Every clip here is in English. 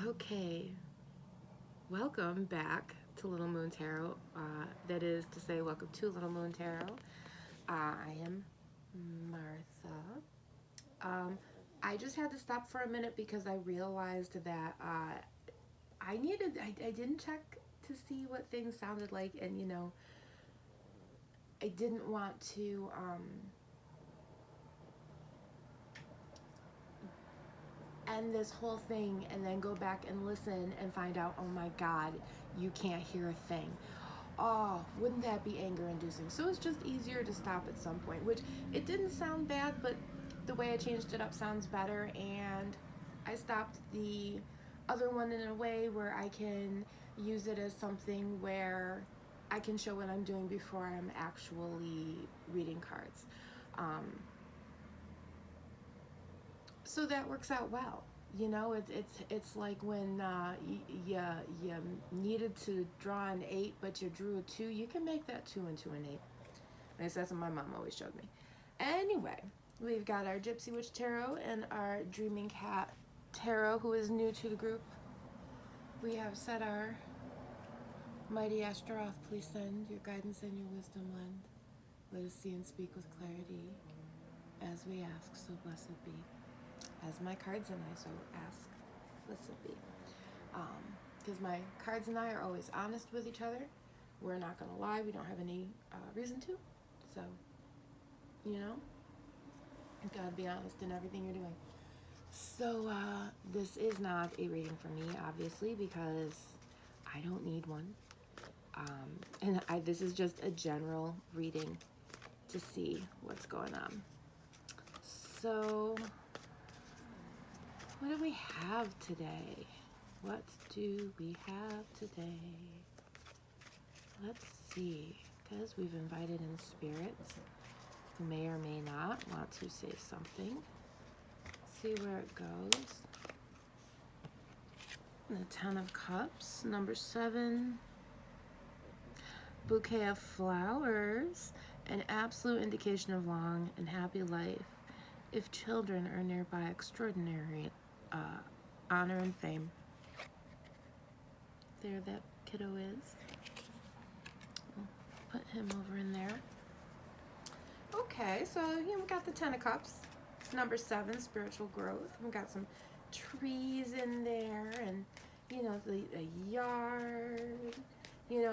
Okay, welcome back to Little Moon Tarot. That is to say, welcome to Little Moon Tarot. I am Martha. I just had to stop for a minute because I realized that I didn't check to see what things sounded like, and I didn't want to end this whole thing and then go back and listen and find out, oh my God, you can't hear a thing. Oh, wouldn't that be anger inducing? So it's just easier to stop at some point, which it didn't sound bad, but the way I changed it up sounds better. And I stopped the other one in a way where I can use it as something where I can show what I'm doing before I'm actually reading cards. So that works out well. It's like when you needed to draw an 8, but you drew a 2. You can make that 2 into an 8. At least that's what my mom always showed me. Anyway, we've got our Gypsy Witch Tarot and our Dreaming Cat Tarot, who is new to the group. We have set our Mighty Astaroth, please send your guidance and your wisdom lend. Let us see and speak with clarity as we ask, so blessed be. As my cards and I so ask, blessed be. Because my cards and I are always honest with each other. We're not going to lie. We don't have any reason to. So, you got to be honest in everything you're doing. So, this is not a reading for me, obviously, because I don't need one. This is just a general reading to see what's going on. So, what do we have today? What do we have today? Let's see, because we've invited in spirits who may or may not want to say something. See where it goes. The 10 of Cups, number 7. Bouquet of flowers, an absolute indication of long and happy life. If children are nearby, extraordinary honor and fame. There that kiddo is. We'll put him over in there. Okay, so we got the 10 of Cups. It's number 7, spiritual growth. We got some trees in there, and the yard.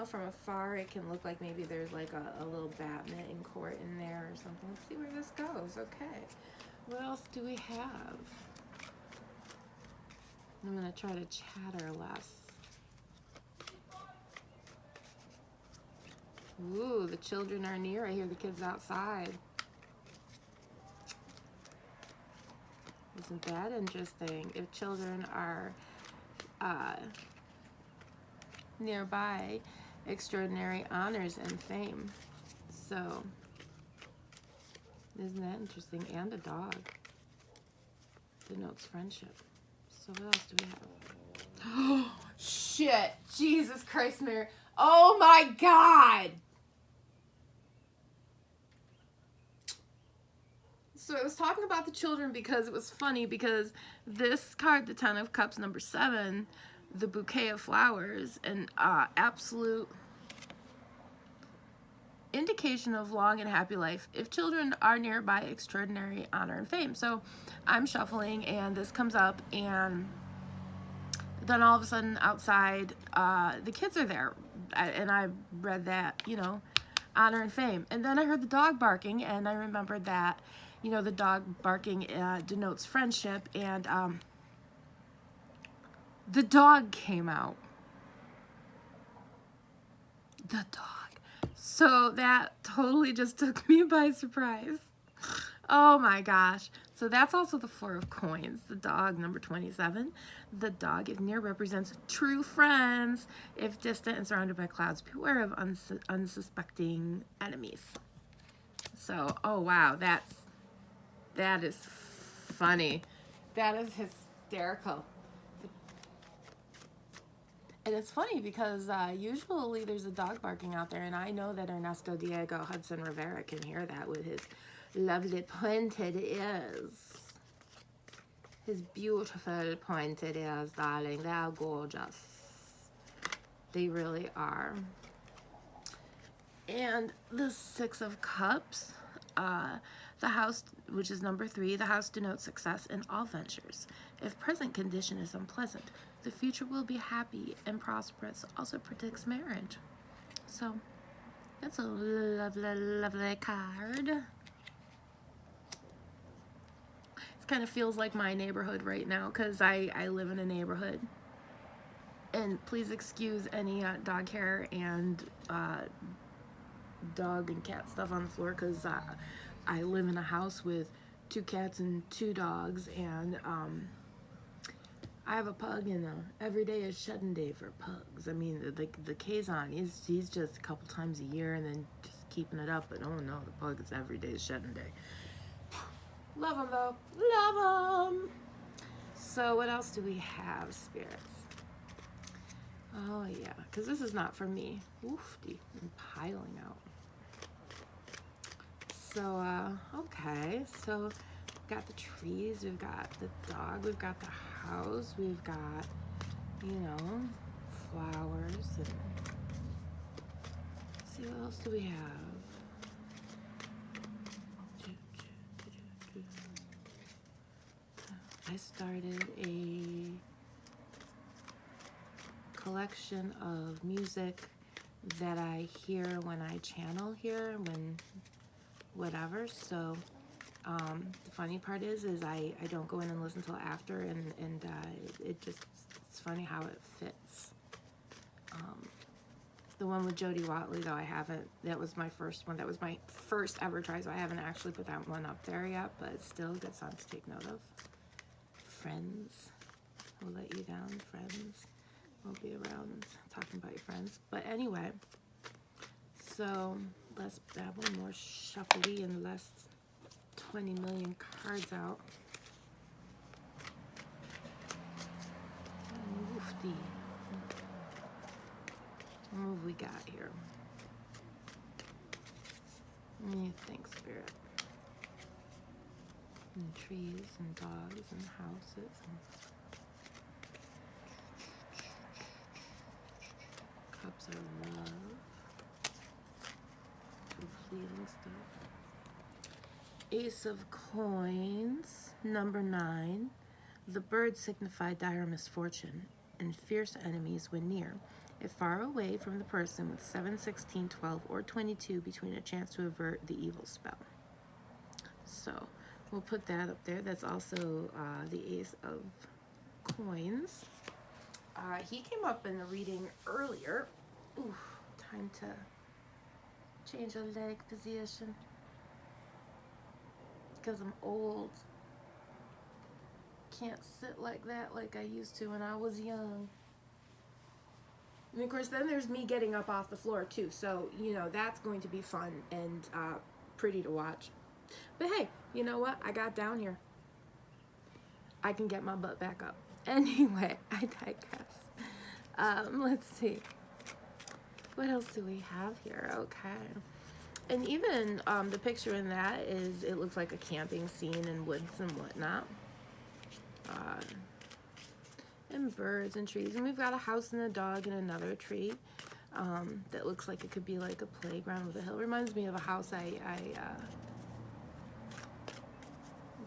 From afar it can look like maybe there's like a little badminton court in there or something. Let's see where this goes. Okay, what else do we have? I'm going to try to chatter less. Ooh, the children are near. I hear the kids outside. Isn't that interesting? If children are nearby, extraordinary honors and fame. So, isn't that interesting? And a dog denotes friendship. So what else do we have? Oh, shit. Jesus Christ, Mary. Oh, my God. So I was talking about the children because it was funny, because this card, the 10 of Cups, number 7, the bouquet of flowers, an absolute indication of long and happy life. If children are nearby, extraordinary honor and fame. So I'm shuffling and this comes up, and then all of a sudden outside the kids are there, and I read that, honor and fame. And then I heard the dog barking, and I remembered that, the dog barking denotes friendship, and the dog came out. The dog. So that totally just took me by surprise. Oh my gosh. So that's also the 4 of Coins. The dog, number 27. The dog, if near, represents true friends. If distant and surrounded by clouds, beware of unsuspecting enemies. So, oh wow, that is funny. That is hysterical. And it's funny because usually there's a dog barking out there, and I know that Ernesto Diego Hudson Rivera can hear that with his lovely pointed ears. His beautiful pointed ears, darling. They are gorgeous. They really are. And the Six of Cups, the house, which is number 3, the house denotes success in all ventures. If present condition is unpleasant, the future will be happy and prosperous. Also predicts marriage. So, that's a lovely, lovely card. It kind of feels like my neighborhood right now because I live in a neighborhood. And please excuse any dog hair and dog and cat stuff on the floor because I live in a house with 2 cats and 2 dogs, and I have a pug, and every day is shedding day for pugs. I mean, the Kazan, he's just a couple times a year and then just keeping it up, but oh no, the pug is every day is shedding day. Love them though, love them. So what else do we have, spirits? Oh yeah, because this is not for me. Oof, I'm piling out. So, okay, so we've got the trees, we've got the dog, we've got the house, we've got, you know, flowers, and let's see, what else do we have? I started a collection of music that I hear when I channel here, when whatever. So the funny part is I don't go in and listen till after, and it's funny how it fits. The one with Jody Watley though, I haven't, that was my first one, that was my first ever try, so I haven't actually put that one up there yet, but it's still a good song to take note of. Friends will let you down, friends won't be around talking about your friends. But anyway, so less babble, more shuffly, and less 20 million cards out. Woofty. What have we got here? What do you think, Spirit? And trees and dogs and houses and cups of love. Completing stuff. Ace of Coins, number 9. The bird signified dire misfortune and fierce enemies when near. If far away from the person with 7, 16, 12, or 22 between, a chance to avert the evil spell. So we'll put that up there. That's also the Ace of Coins. He came up in the reading earlier. Ooh, time to change a leg position because I'm old. Can't sit like that like I used to when I was young. And of course, then there's me getting up off the floor too. So, you know, that's going to be fun and pretty to watch. But hey, you know what? I got down here. I can get my butt back up. Anyway, I digress. Let's see. What else do we have here? Okay. And even the picture in that is, it looks like a camping scene in woods and whatnot. And birds and trees. And we've got a house and a dog and another tree that looks like it could be like a playground with a hill. Reminds me of a house I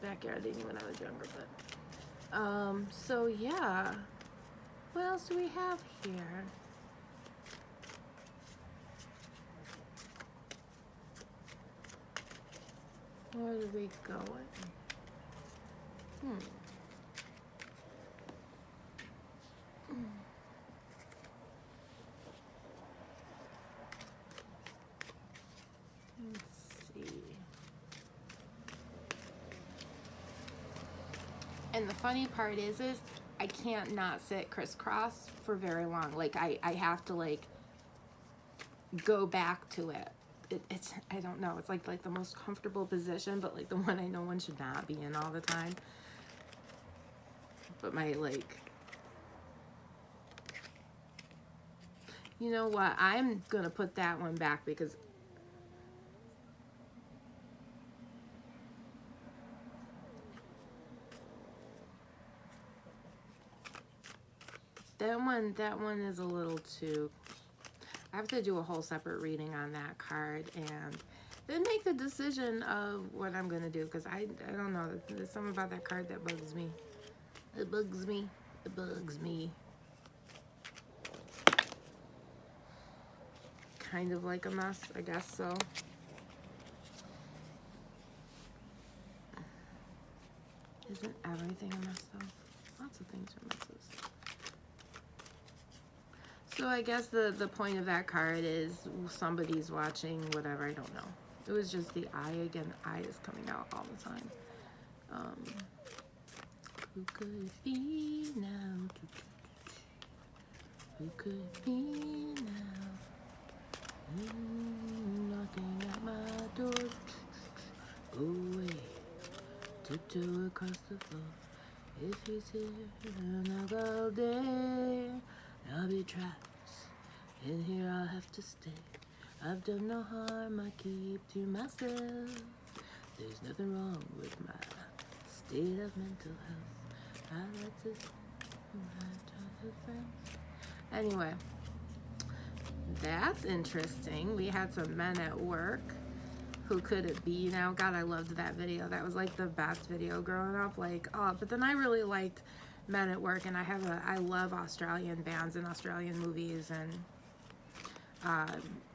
backyarding when I was younger. But so yeah. What else do we have here? Where are we going? Let's see. And the funny part is I can't not sit crisscross for very long. Like I have to like go back to it. It's I don't know. It's like the most comfortable position, but like the one I know one should not be in all the time. But my like, you know what? I'm gonna put that one back because That one is a little too. I have to do a whole separate reading on that card and then make the decision of what I'm gonna do, because I don't know. There's something about that card that bugs me. It bugs me. It bugs me. Kind of like a mess, I guess so. Isn't everything a mess though? Lots of things are messes. So I guess the point of that card is somebody's watching, whatever, I don't know. It was just the eye again. The eye is coming out all the time. Who could it be now? Who could it be now? Knocking at my door. Go away. Tiptoe across the floor. If he's here, I'll go all day. I'll be trapped. And here I'll have to stay. I've done no harm, I keep to myself. There's nothing wrong with my state of mental health. I like to talk to friends. Anyway, that's interesting. We had some men at work. Who could it be now? God, I loved that video. That was like the best video growing up. Like, oh, but then I really liked Men at Work, and I love Australian bands and Australian movies and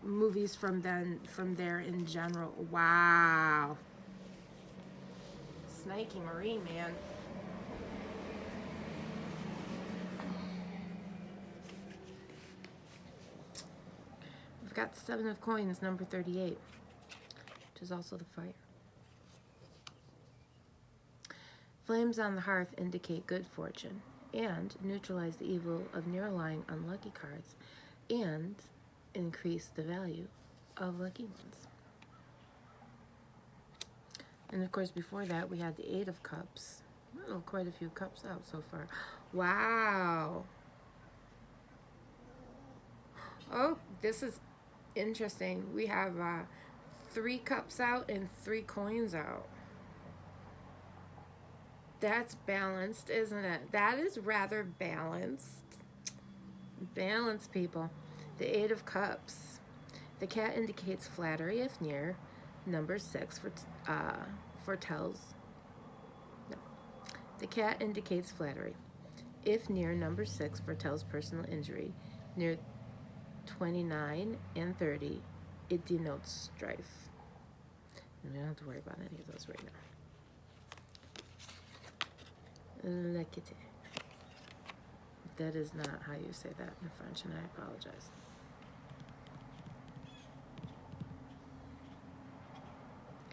movies from there in general. Wow. Snaky Marine, man. We've got 7 of coins, number 38, which is also the fire. Flames on the hearth indicate good fortune and neutralize the evil of near-lying unlucky cards and increase the value of lucky ones. And of course, before that, we had the 8 of Cups. Oh, quite a few cups out so far. Wow. Oh, this is interesting. We have 3 cups out and 3 coins out. That's balanced, isn't it? That is rather balanced. Balanced, people. The 8 of Cups. The cat indicates flattery if near. Number 6 foretells. No. The cat indicates flattery. If near, number 6 foretells personal injury. Near 29 and 30, it denotes strife. And we don't have to worry about any of those right now. Look at it. That is not how you say that in French, and I apologize.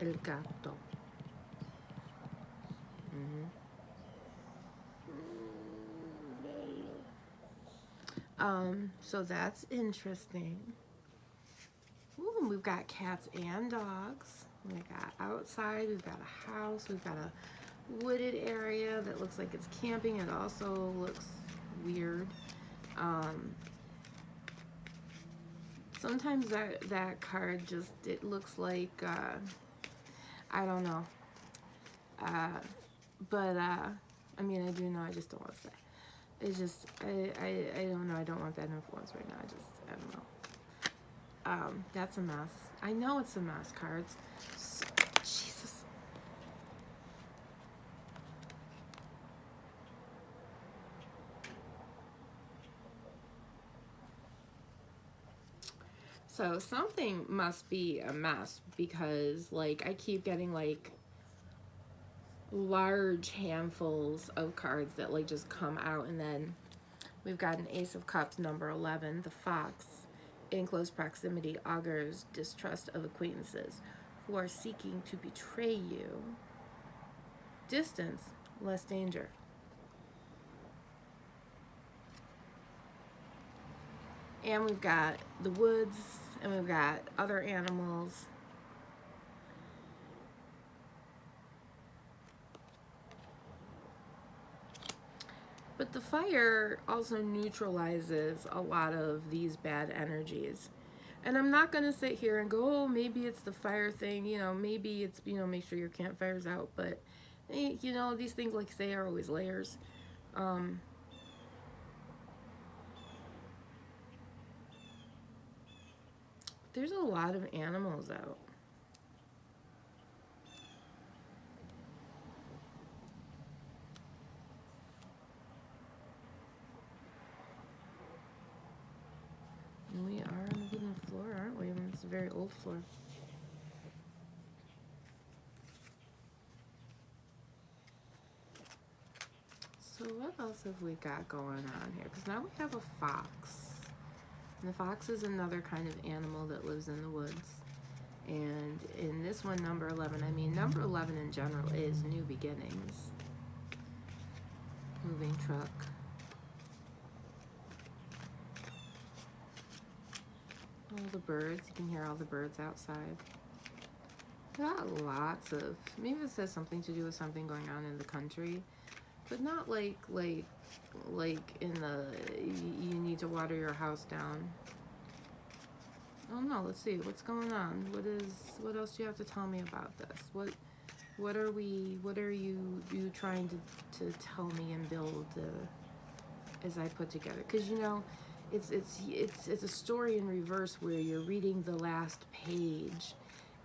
El gato. So that's interesting. Ooh, we've got cats and dogs. We've got outside, we've got a house, we've got a wooded area that looks like it's camping. It also looks weird. Sometimes that card just, it looks like, I don't know. But I mean, I do know, I just don't want to say. It's just, I don't know, I don't want that influence right now. I don't know. That's a mess. I know it's a mess, cards. So, Jesus. So something must be a mess because, like, I keep getting, like, large handfuls of cards that, like, just come out. And then we've got an Ace of Cups, number 11, the Fox. In close proximity augurs distrust of acquaintances who are seeking to betray you. Distance, less danger. And we've got the woods, and we've got other animals. But the fire also neutralizes a lot of these bad energies. And I'm not going to sit here and go, oh, maybe it's the fire thing, you know, maybe it's, you know, make sure your campfire's out. But, you know, these things, like I say, are always layers. There's a lot of animals out. And we are on a wooden floor, aren't we? It's a very old floor. So what else have we got going on here? Because now we have a fox. And the fox is another kind of animal that lives in the woods. And in this one, number 11, I mean, number 11 in general is new beginnings. Moving truck. All the birds, you can hear all the birds outside. Got lots of, maybe it says something to do with something going on in the country, but not like in the, you need to water your house down. Oh no, let's see, what's going on? What else do you have to tell me about this? What are you trying to tell me and build as I put together? Because you know, it's a story in reverse where you're reading the last page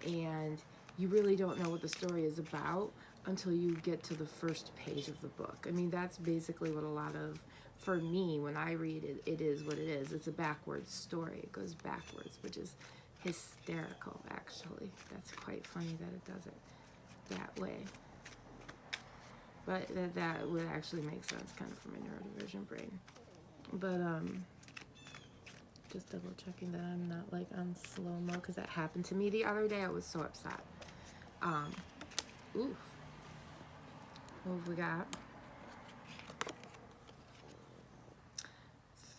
and you really don't know what the story is about until you get to the first page of the book. I mean, that's basically what a lot of, for me, when I read it, it is what it is. It's a backwards story. It goes backwards, which is hysterical, actually. That's quite funny that it does it that way. But that would actually make sense kind of for my neurodivergent brain. But, just double checking that I'm not like on slow-mo, because that happened to me the other day. I was so upset. Oof. What have we got?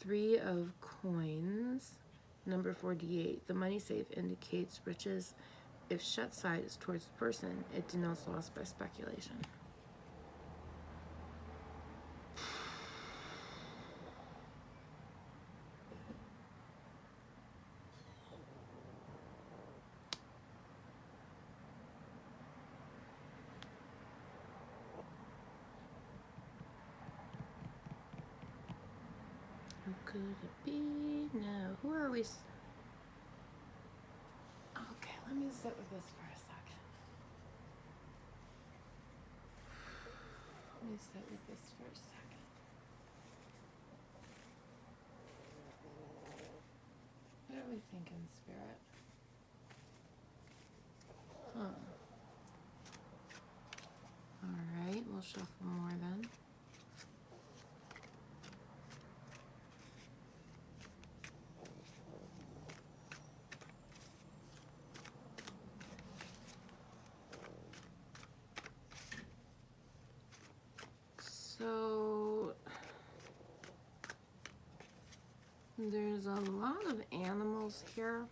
3 of coins, number 48. The money safe indicates riches. If shut side is towards the person, it denotes loss by speculation. Who could it be? No. Who are we? Okay, let me sit with this for a second. Let me sit with this for a second. What are we thinking, Spirit? All right, we'll shuffle more then. So there's a lot of animals here,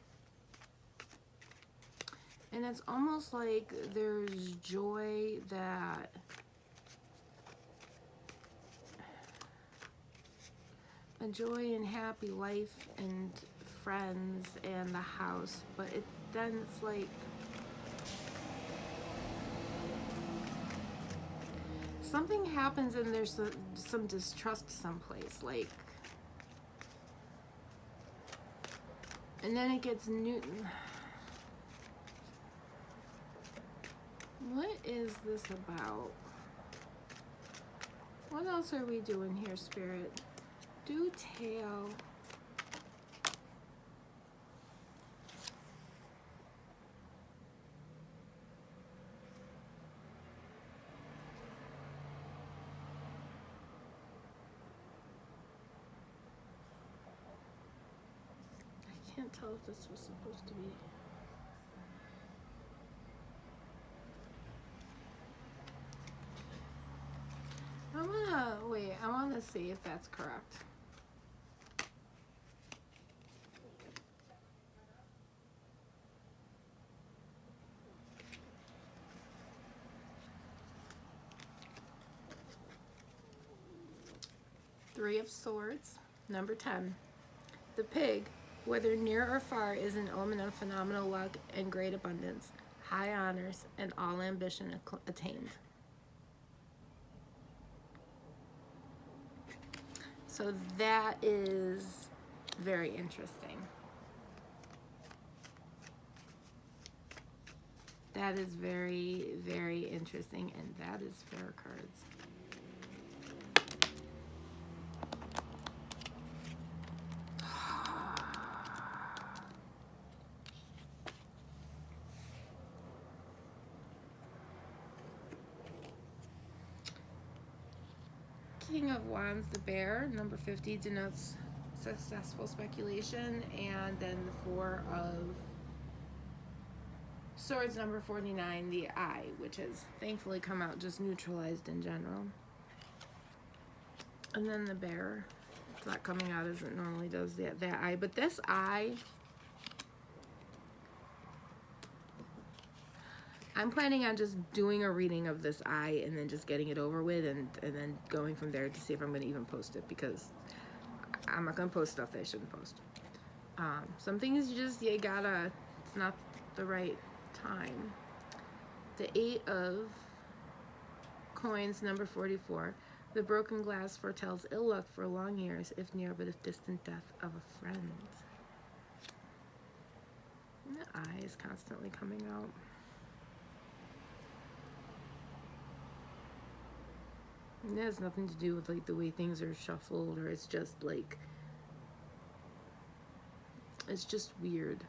and it's almost like there's joy that a joy and happy life and friends and the house, but then it's like something happens and there's some distrust someplace, like, and then it gets new. What is this about? What else are we doing here, Spirit? Do tell. I can't tell if this was supposed to be. I wanna see if that's correct. Three of Swords, number 10. The pig, whether near or far, is an omen of phenomenal luck and great abundance, high honors, and all ambition attained. So that is very interesting. That is very, very interesting, and that is fair cards. King of Wands, the bear, number 50, denotes successful speculation, and then the Four of Swords, number 49, the eye, which has thankfully come out just neutralized in general. And then the bear, it's not coming out as it normally does, that eye. But this eye, I'm planning on just doing a reading of this eye and then just getting it over with, and then going from there to see if I'm going to even post it, because I'm not going to post stuff that I shouldn't post. Some things you gotta, it's not the right time. The Eight of Coins, number 44. The broken glass foretells ill luck for long years, if near but if distant death of a friend. And the eye is constantly coming out. And it has nothing to do with like the way things are shuffled, or it's just like, it's just weird.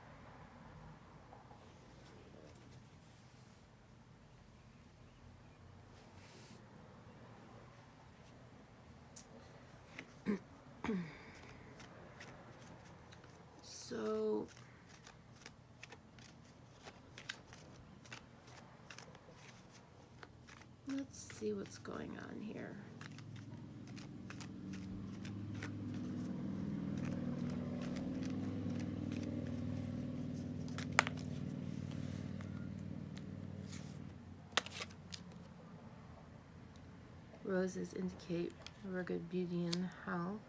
So let's see what's going on here. Roses indicate rugged beauty and health.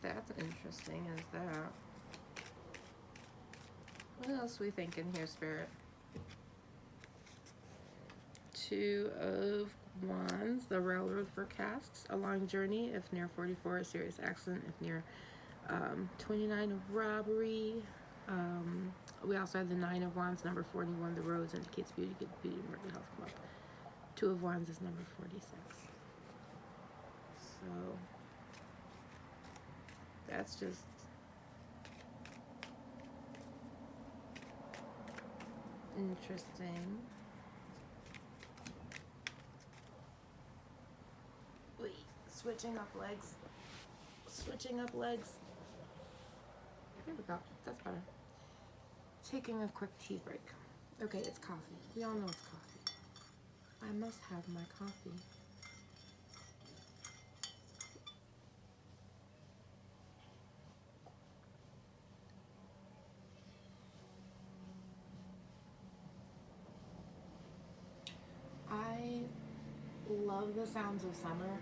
That's interesting, is that? What else are we thinking here, Spirit? Two of Wands, the railroad forecasts a long journey, if near 44, a serious accident, if near 29 of robbery. We also have the Nine of Wands, number 41, the roads indicates beauty, good beauty, and work, health, come up. Two of Wands is number 46. So that's just interesting. Wait, switching up legs. Switching up legs. There we go. That's better. Taking a quick tea break. Okay, it's coffee. We all know it's coffee. I must have my coffee. I love the sounds of summer.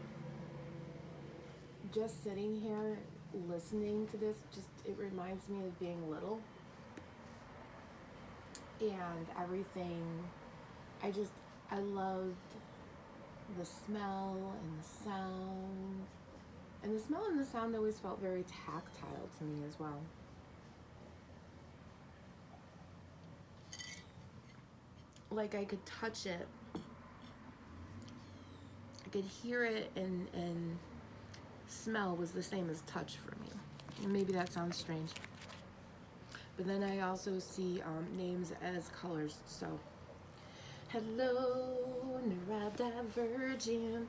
Just sitting here listening to this, it reminds me of being little. And everything, I loved the smell and the sound. And the smell and the sound always felt very tactile to me as well. Like I could touch it. I could hear it, and smell was the same as touch for me. And maybe that sounds strange. But then I also see names as colors. So, hello, neurodivergence.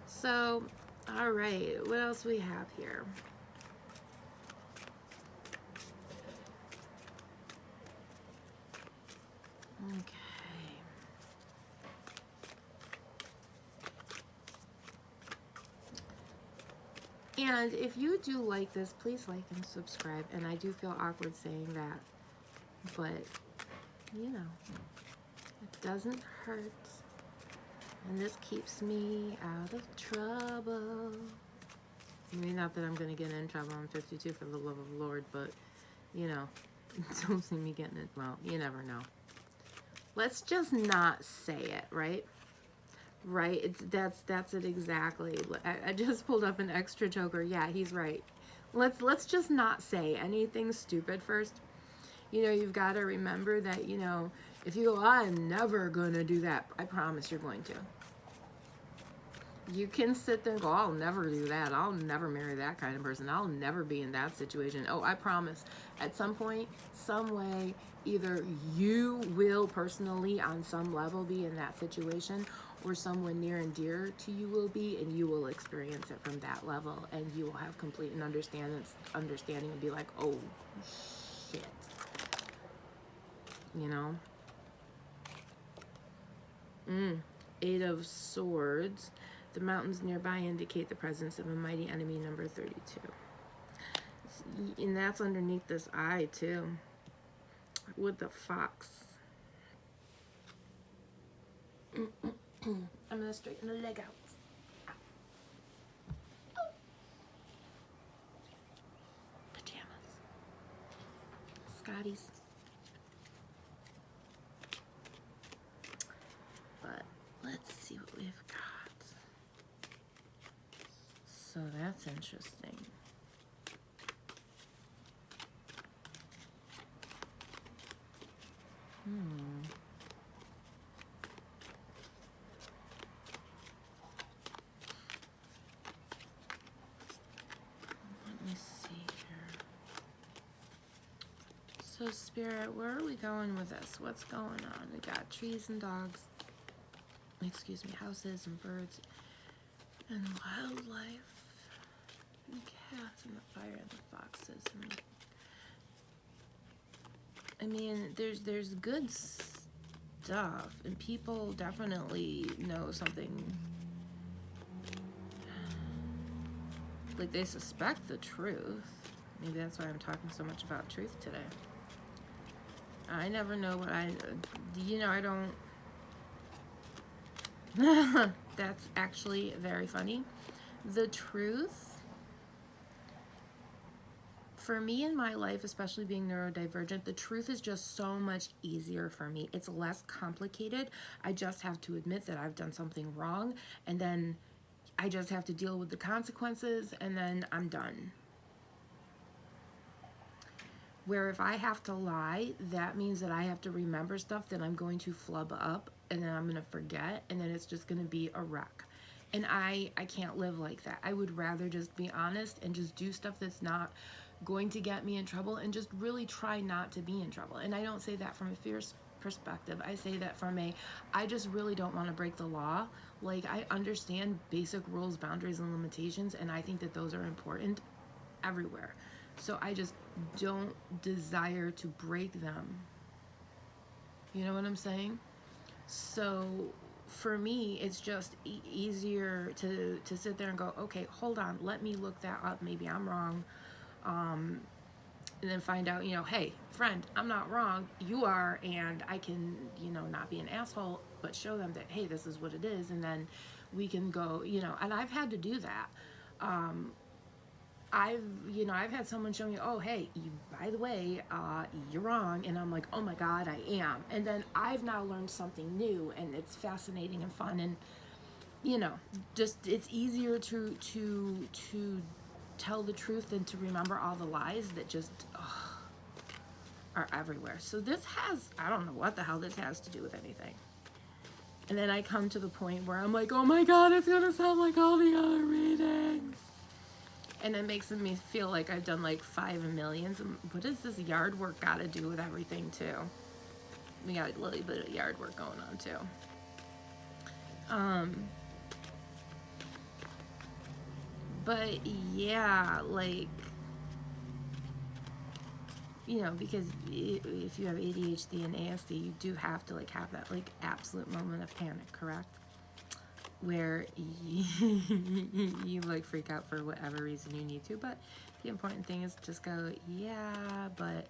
So, all right, what else we have here? Okay. And if you do like this, please like and subscribe. And I do feel awkward saying that, but you know, it doesn't hurt. And this keeps me out of trouble. I mean, not that I'm going to get in trouble. I'm 52 for the love of the Lord, but you know, don't see me getting it. Well, you never know. let's just not say it, right? Right? That's it exactly. I just pulled up an extra joker. Yeah, he's right. Let's just not say anything stupid first. You know, you've got to remember that, you know, if you go, I'm never gonna do that, I promise you're going to. You can sit there and go, I'll never do that. I'll never marry that kind of person. I'll never be in that situation. Oh, I promise. At some point, some way, either you will personally, on some level, be in that situation, or someone near and dear to you will be, and you will experience it from that level, and you will have complete and understanding and be like, oh, shit. You know? Eight of Swords. The mountains nearby indicate the presence of a mighty enemy, number 32. And that's underneath this eye, too. With the fox. I'm going to straighten the leg out. Oh. Pajamas. Scotty's. But let's see what we've got. So that's interesting. Let me see here. So Spirit, where are we going with this? What's going on? We got trees and dogs. Excuse me, houses and birds and wildlife. And cats and the fire and the foxes. And I mean, there's good stuff, and people definitely know something. Like, they suspect the truth. Maybe that's why I'm talking so much about truth today. I never know what I don't. That's actually very funny. The truth, for me in my life, especially being neurodivergent, the truth is just so much easier for me. It's less complicated. I just have to admit that I've done something wrong, and then I just have to deal with the consequences, and then I'm done. Where if I have to lie, that means that I have to remember stuff that I'm going to flub up, and then I'm going to forget, and then it's just going to be a wreck. And I can't live like that. I would rather just be honest and just do stuff that's not going to get me in trouble, and just really try not to be in trouble. And I don't say that from a fierce perspective. I say that from I just really don't want to break the law. Like, I understand basic rules, boundaries, and limitations, and I think that those are important everywhere. So I just don't desire to break them. You know what I'm saying? So for me, it's just easier to sit there and go, okay, hold on, let me look that up. Maybe I'm wrong. And then find out, hey, friend, I'm not wrong. You are, and I can, not be an asshole, but show them that, hey, this is what it is. And then we can go, and I've had to do that. I've had someone show me, oh, hey, by the way, you're wrong. And I'm like, oh my God, I am. And then I've now learned something new, and it's fascinating and fun. And, just, it's easier to tell the truth than to remember all the lies that just are everywhere. So this I don't know what the hell this has to do with anything. And then I come to the point where I'm like, oh my God, it's going to sound like all the other readings. And it makes me feel like I've done like 5 millions. What does this yard work got to do with everything too? We got a little bit of yard work going on too. But yeah, like, because if you have ADHD and ASD, you do have to like have that like absolute moment of panic, correct? Where you like freak out for whatever reason you need to. But the important thing is just go, yeah, but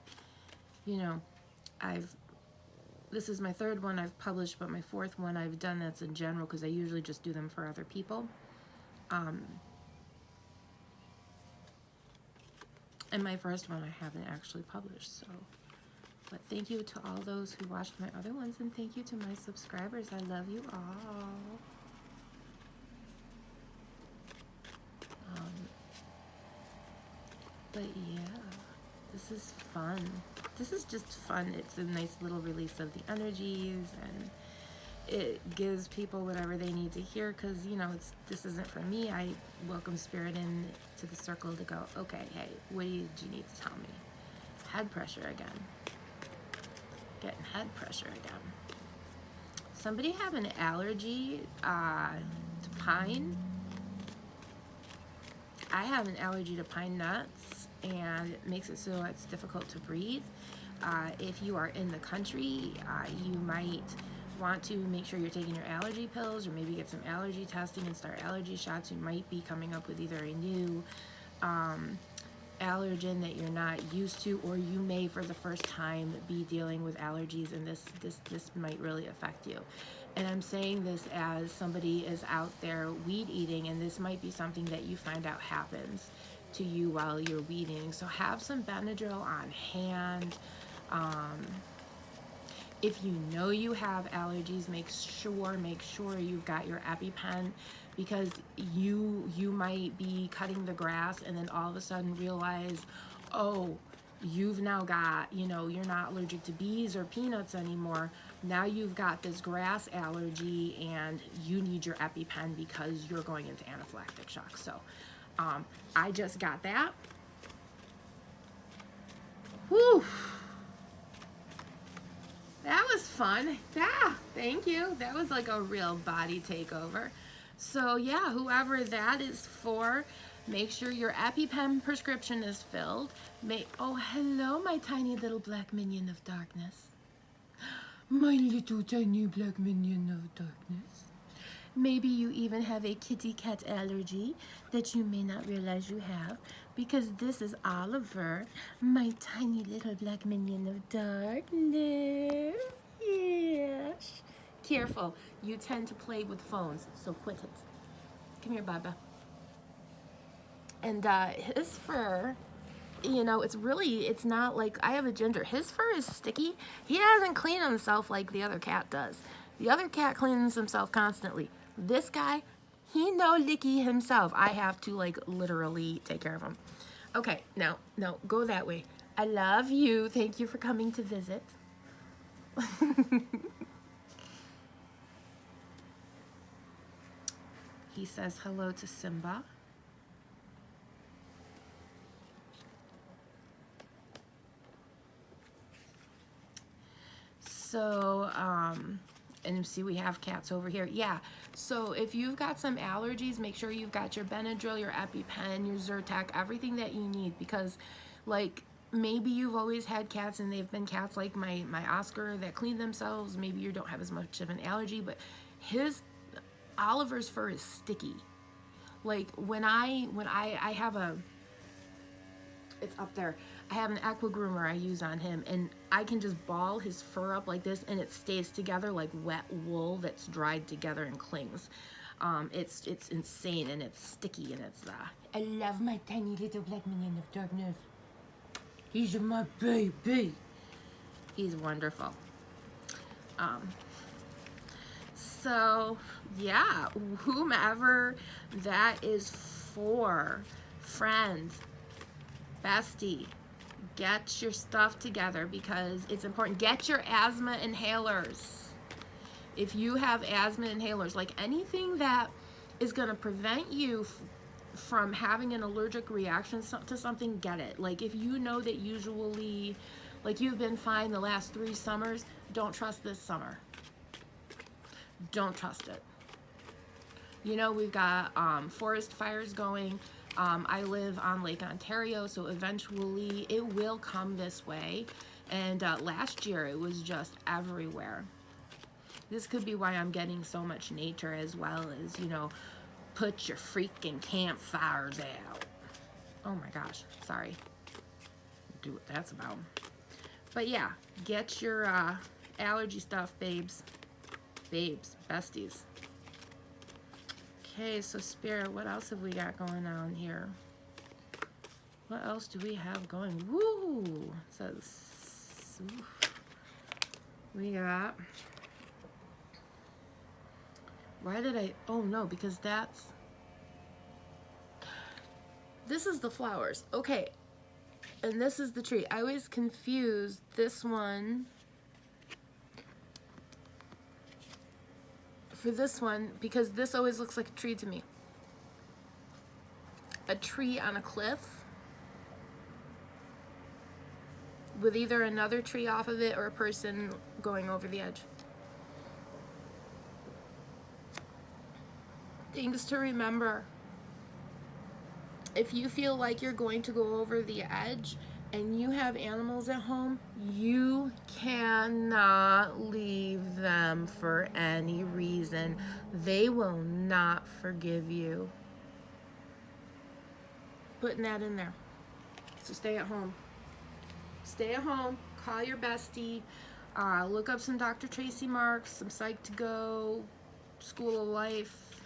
this is my 3rd one I've published, but my 4th one I've done that's in general, because I usually just do them for other people. And my 1st one I haven't actually published, so But thank you to all those who watched my other ones, and thank you to my subscribers. I love you all. But yeah, this is fun. This is just fun. It's a nice little release of the energies, and it gives people whatever they need to hear, because you know this isn't for me. I welcome spirit in to the circle to go, okay, hey, what do you need to tell me? It's head pressure again. Getting head pressure again. Somebody have an allergy to pine. I have an allergy to pine nuts, and it makes it so it's difficult to breathe. If you are in the country, you might want to make sure you're taking your allergy pills, or maybe get some allergy testing and start allergy shots. You might be coming up with either a new allergen that you're not used to, or you may for the first time be dealing with allergies, and this might really affect you. And I'm saying this as somebody is out there weed eating, and this might be something that you find out happens to you while you're weed eating. So have some Benadryl on hand. If you know you have allergies, make sure you've got your EpiPen, because you might be cutting the grass and then all of a sudden realize, oh, you've now got, you know, you're not allergic to bees or peanuts anymore. Now you've got this grass allergy and you need your EpiPen because you're going into anaphylactic shock. So I just got that. Whew. That was fun. Yeah, thank you. That was like a real body takeover. So yeah, whoever that is for, make sure your EpiPen prescription is filled. Oh, hello, my tiny little black minion of darkness. My little tiny black minion of darkness. Maybe you even have a kitty cat allergy that you may not realize you have, because this is Oliver, my tiny little black minion of darkness. Yes. Careful, you tend to play with phones, so quit it. Come here, Baba. And his fur, you know, it's not like, I have a ginger. His fur is sticky. He doesn't clean himself like the other cat does. The other cat cleans himself constantly. This guy, he no licky himself. I have to like literally take care of him. Okay, now, no, go that way. I love you. Thank you for coming to visit. He says hello to Simba. So, and see, we have cats over here. Yeah, so if you've got some allergies, make sure you've got your Benadryl, your EpiPen, your Zyrtec, everything that you need, because like maybe you've always had cats and they've been cats like my Oscar that clean themselves. Maybe you don't have as much of an allergy, but Oliver's fur is sticky. Like when I have it's up there. I have an aqua groomer I use on him, and I can just ball his fur up like this, and it stays together like wet wool that's dried together and clings. It's insane, and it's sticky, and it's I love my tiny little black minion of darkness. He's my baby. He's wonderful. So yeah, whomever that is for, friend, bestie, get your stuff together, because it's important. Get your asthma inhalers. If you have asthma inhalers, like anything that is going to prevent you from having an allergic reaction to something, get it. Like if you know that usually, like you've been fine the last 3 summers, don't trust this summer. Don't trust it. You know, we've got forest fires going. I live on Lake Ontario, so eventually it will come this way. And last year it was just everywhere. This could be why I'm getting so much nature, as well as, you know, put your freaking campfires out. Oh my gosh, sorry. Do what that's about. But yeah, get your allergy stuff, babes. Babes, besties. Okay, so Spirit, what else have we got going on here? What else do we have going? Woo! It says, oof. We got, why did I, oh no, because this is the flowers. Okay, and this is the tree. I always confuse this one for this one because this always looks like a tree to me. A tree on a cliff with either another tree off of it or a person going over the edge. Things to remember. If you feel like you're going to go over the edge and you have animals at home, you cannot leave them for any reason. They will not forgive you. Putting that in there. So stay at home. Stay at home. Call your bestie. Look up some Dr. Tracy Marks, some Psych to Go, School of Life,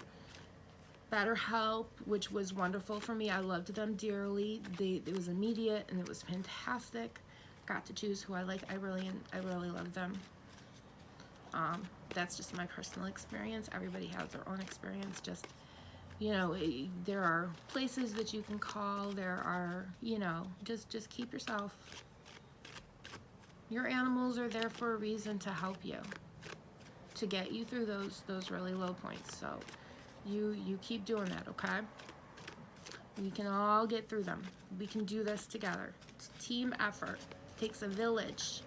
BetterHelp, which was wonderful for me. I loved them dearly. It was immediate and it was fantastic. Got to choose who I like. I really love them. That's just my personal experience. Everybody has their own experience. Just, you know, there are places that you can call. There are, you know, just keep yourself. Your animals are there for a reason to help you, to get you through those really low points. So you keep doing that, okay? We can all get through them. We can do this together. It's a team effort. It takes a village.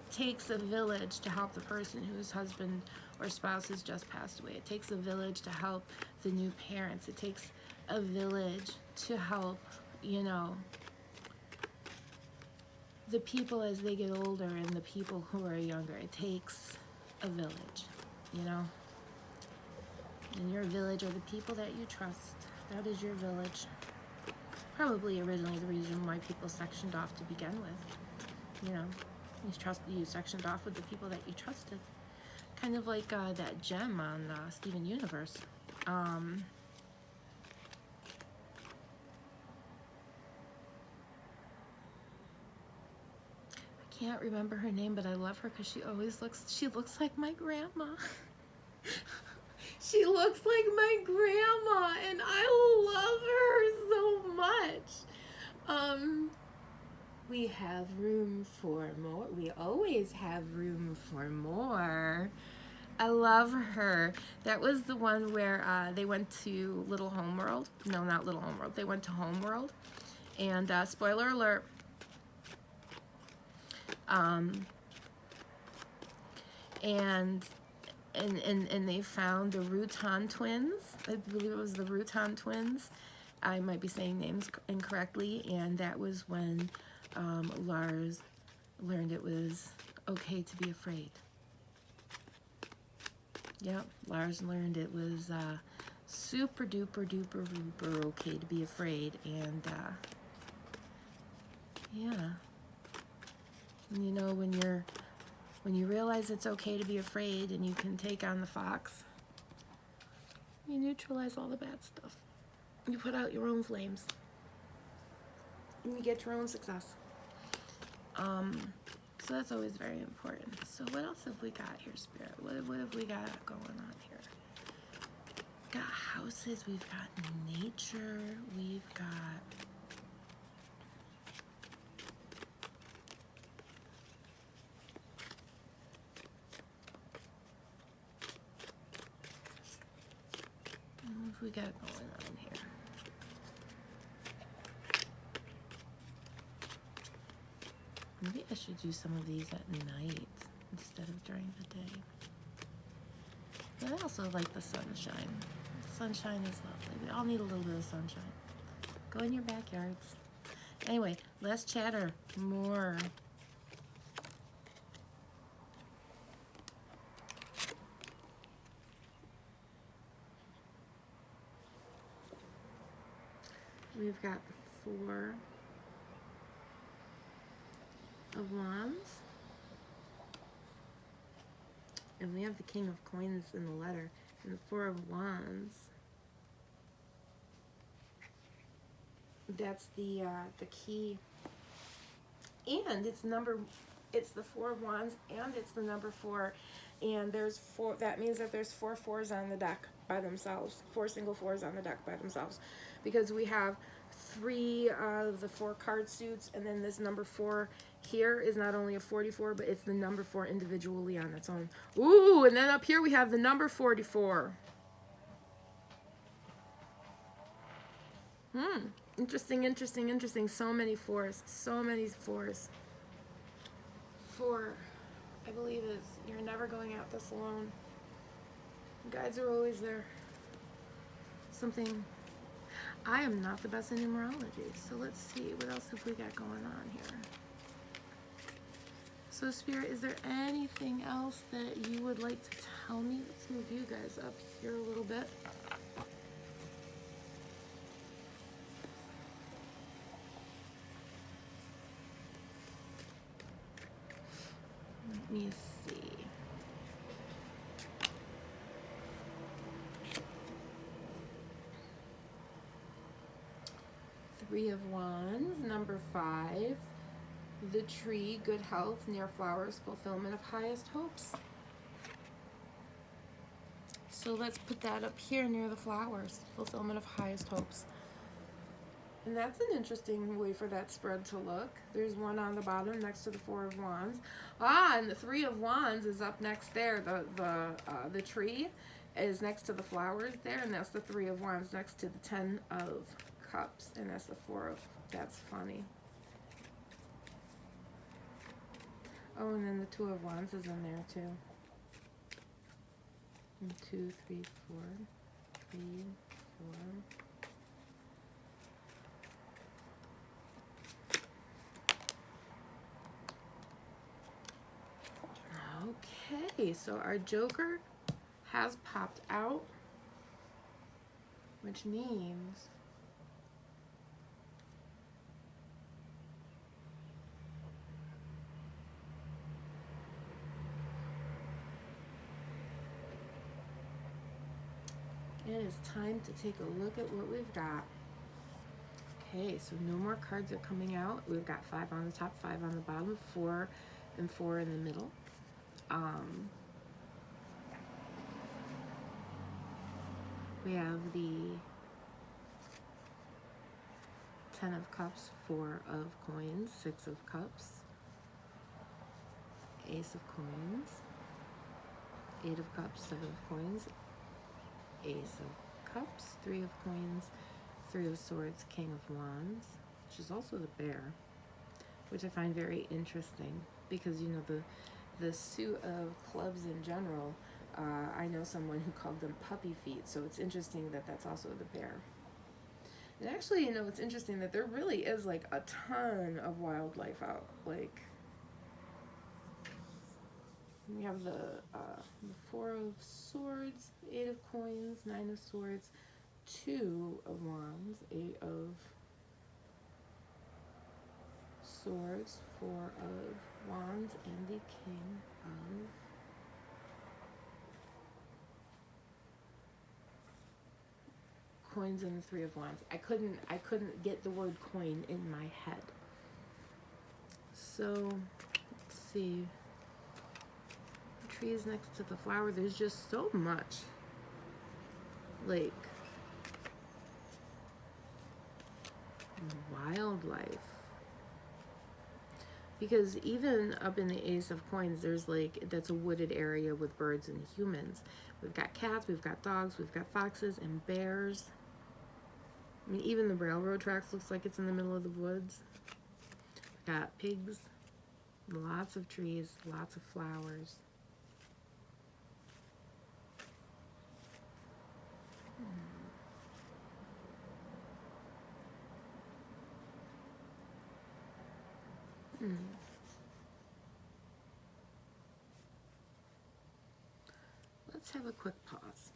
It takes a village to help the person whose husband or spouse has just passed away. It takes a village to help the new parents. It takes a village to help, you know, the people as they get older and the people who are younger. It takes a village, you know? And your village are the people that you trust. That is your village. Probably originally the reason why people sectioned off to begin with. You know, you sectioned off with the people that you trusted. Kind of like that gem on Steven Universe. I can't remember her name, but I love her because she looks like my grandma. She looks like my grandma, and I love her so much. We have room for more. We always have room for more. I love her. That was the one where they went to Little Homeworld. No, not Little Homeworld. They went to Homeworld. And spoiler alert, and they found the Rutan twins. I believe it was the Rutan twins. I might be saying names incorrectly. And that was when Lars learned it was okay to be afraid. Yep, Lars learned it was super duper duper duper okay to be afraid. And yeah, you know, when you realize it's okay to be afraid and you can take on the fox, you neutralize all the bad stuff. You put out your own flames. And you get your own success. So that's always very important. So what else have we got here, Spirit? What have we got going on here? We've got houses, we've got nature, we've got... What have we got going on here? Maybe I should do some of these at night instead of during the day. But I also like the sunshine. The sunshine is lovely. We all need a little bit of sunshine. Go in your backyards. Anyway, less chatter, more. We've got the Four of Wands. And we have the King of Coins in the letter. And the Four of Wands. That's the key. And it's number It's the Four of Wands and it's the number 4. And there's 4, that means that there's 4 fours on the deck by themselves. 4 single fours on the deck by themselves. Because we have 3 of the 4 card suits, and then this number 4 here is not only a 44, but it's the number 4 individually on its own. Ooh, and then up here we have the number 44. Interesting, interesting, interesting. So many 4s. So many 4s. 4, I believe, is you're never going out this alone. Guides are always there. Something. I am not the best in numerology, so let's see what else have we got going on here. So Spirit, is there anything else that you would like to tell me? Let's move you guys up here a little bit. Let me see. Three of Wands, number 5. The tree, good health, near flowers, fulfillment of highest hopes. So let's put that up here near the flowers, fulfillment of highest hopes. And that's an interesting way for that spread to look. There's one on the bottom next to the 4 of Wands. And the 3 of Wands is up next there. The tree is next to the flowers there, and that's the 3 of Wands next to the 10 of Cups, and that's the 4 of, that's funny. Oh, and then the 2 of Wands is in there too. And 2, 3, 4, 3, 4. Okay, so our Joker has popped out, which means it is time to take a look at what we've got. Okay, so no more cards are coming out. We've got 5 on the top, 5 on the bottom, 4 and 4 in the middle. We have the 10 of Cups, 4 of Coins, 6 of Cups, Ace of Coins, 8 of Cups, 7 of Coins, Ace of Cups, 3 of Coins, 3 of Swords, King of Wands, which is also the bear, which I find very interesting because, you know, the suit of clubs in general, I know someone who called them puppy feet, so it's interesting that that's also the bear. And actually, you know, it's interesting that there really is like a ton of wildlife out. Like, we have the 4 of Swords, 8 of Coins, 9 of Swords, 2 of Wands, 8 of Swords, 4 of Wands, and the King of Coins and the 3 of Wands. I couldn't get the word coin in my head. So let's see. The trees next to the flower. There's just so much like wildlife. Because even up in the Ace of Coins, there's like, that's a wooded area with birds and humans. We've got cats, we've got dogs, we've got foxes and bears. I mean, even the railroad tracks looks like it's in the middle of the woods. We've got pigs, lots of trees, lots of flowers. Let's have a quick pause.